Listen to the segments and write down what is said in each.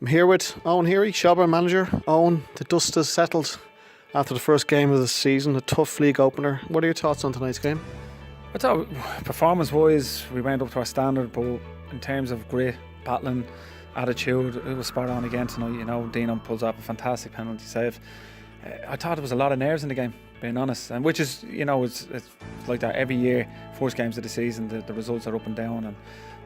I'm here with Owen Heary, Shelbourne manager. Owen, the dust has settled after the first game of the season, a tough league opener. What are your thoughts on tonight's game? I thought performance-wise we went up to our standard, but in terms of grit, battling, attitude, it was spot on again tonight. You know, Dino pulls off a fantastic penalty save. I thought there was a lot of nerves in the game, being honest, and which is, you know, it's like that every year. First games of the season, the results are up and down,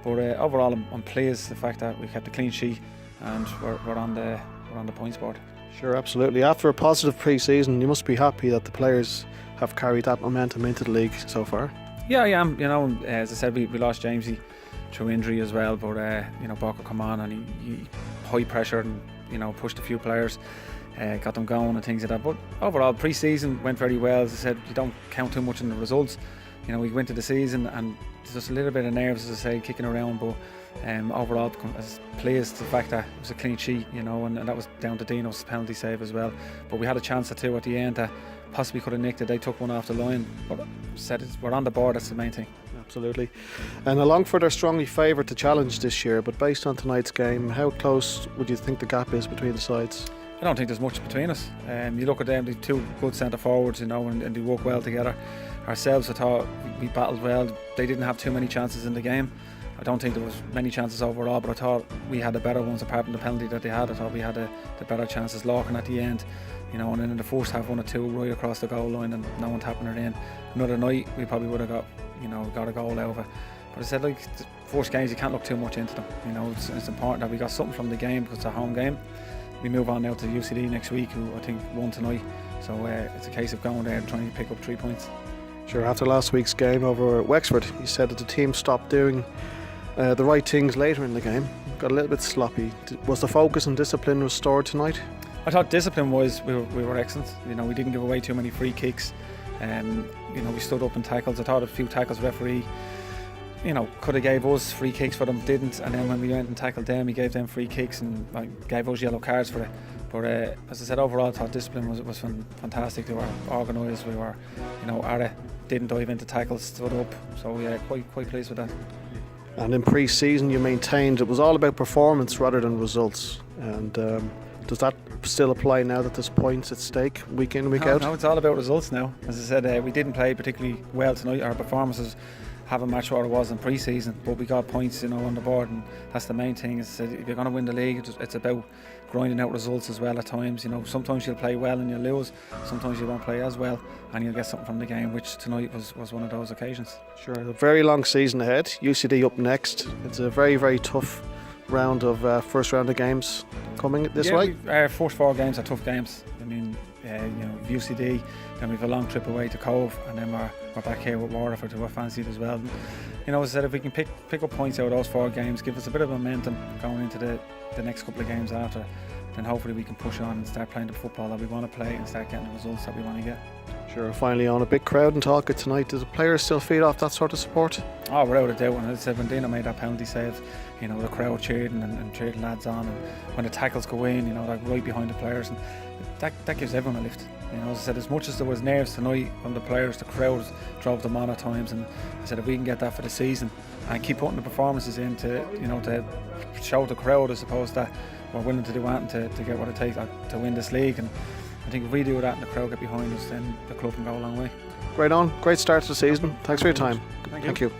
but overall I'm pleased the fact that we kept a clean sheet and we're on the points board. Sure, absolutely. After a positive pre-season, you must be happy that the players have carried that momentum into the league so far. Yeah, I am. You know, as I said, we lost Jamesy through injury as well, but you know, Barker come on and he high pressure and, you know, pushed a few players, got them going and things like that. But overall, pre-season went very well. As I said, you don't count too much on the results. You know, we went to the season and there's just a little bit of nerves, as I say, kicking around, but overall, as pleased the fact that it was a clean sheet, you know, and that was down to Dino's penalty save as well. But we had a chance or two at the end that possibly could have nicked it. They took one off the line, but we're on the board. That's the main thing. Absolutely. And Longford are strongly favoured to challenge this year, but based on tonight's game, how close would you think the gap is between the sides? I don't think there's much between us. You look at them, they're two good centre forwards, you know, and they work well together. Ourselves, I thought we battled well. They didn't have too many chances in the game. I don't think there was many chances overall, but I thought we had the better ones apart from the penalty that they had. I thought we had the better chances. Larkin at the end, you know, and then in the first half, 1 or 2 right across the goal line and no one tapping it in. Another night we probably would have got a goal out of it. But I said, like, the first games you can't look too much into them. You know, it's important that we got something from the game because it's a home game. We move on now to UCD next week, who I think won tonight. So it's a case of going there and trying to pick up 3 points. Sure, after last week's game over Wexford, you said that the team stopped doing the right things later in the game. Got a little bit sloppy. Was the focus and discipline restored tonight? I thought discipline-wise we were excellent. You know, we didn't give away too many free kicks. You know, we stood up in tackles. I thought a few tackles referee, you know, could have gave us free kicks for them, didn't. And then when we went and tackled them, he gave them free kicks and gave us yellow cards for it. But as I said, overall, I thought discipline was fantastic. They were organised. We were, you know, Ara didn't dive into tackles, stood up. So yeah, quite pleased with that. And in pre-season, you maintained it was all about performance rather than results. And does that still apply now that there's points at stake week in, week out? No, it's all about results now. As I said, we didn't play particularly well tonight. Our performances haven't matched what it was in pre-season, but we got points, you know, on the board, and that's the main thing. As I said, if you're going to win the league, it's about grinding out results as well at times. You know, sometimes you'll play well and you'll lose, sometimes you won't play as well and you'll get something from the game, which tonight was one of those occasions. Sure, a very long season ahead. UCD up next. It's a very, very tough round of first round of games coming this way. Our first 4 games are tough games. I mean, you know, UCD, then we've a long trip away to Cove, and then we're back here with Waterford, who are fancied as well. You know, as I said, if we can pick up points out of those 4 games, give us a bit of momentum going into the next couple of games after, then hopefully we can push on and start playing the football that we want to play and start getting the results that we want to get. Sure, finally on a big crowd and talk it tonight. Does the players still feed off that sort of support? Oh, without a doubt. And as I said, when Dino made that penalty save, you know, the crowd cheering and cheering lads on, and when the tackles go in, you know, they're right behind the players, and that gives everyone a lift. You know, as I said, as much as there was nerves tonight from the players, the crowd drove them on at times, and I said if we can get that for the season and keep putting the performances in to, you know, to show the crowd, I suppose, that we're willing to do anything to get what it takes to win this league. And I think if we do that and the crowd get behind us, then the club can go a long way. Great start to the season. Thanks for your time. Thank you.